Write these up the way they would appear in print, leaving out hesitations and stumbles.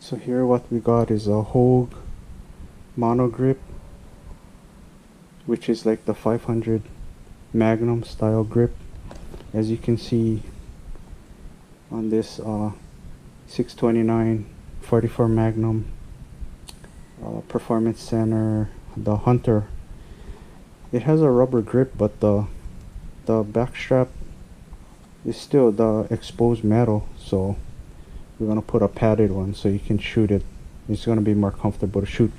So here what we got is a Hogue Monogrip, which is like the 500 Magnum style grip. As you can see on this 629 44 Magnum Performance Center, the Hunter, it has a rubber grip, but the backstrap is still the exposed metal, so we're gonna put a padded one so you can shoot it. It's gonna be more comfortable to shoot.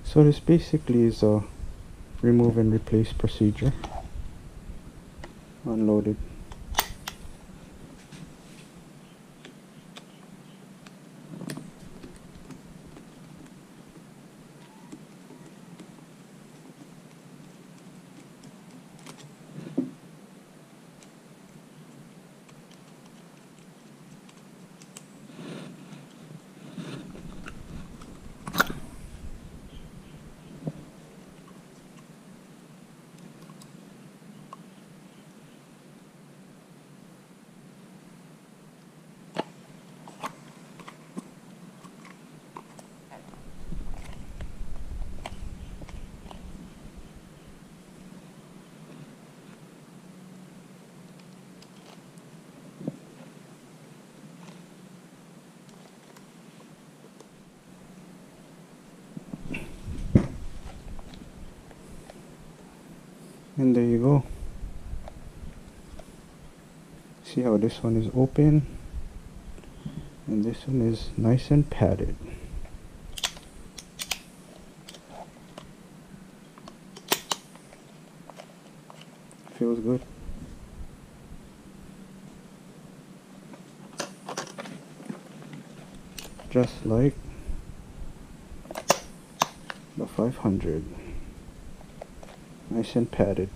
So this basically is a remove and replace procedure. Unload it. And there you go. See how this one is open and this one is nice and padded. Feels good. Just like the 500. Nice and padded.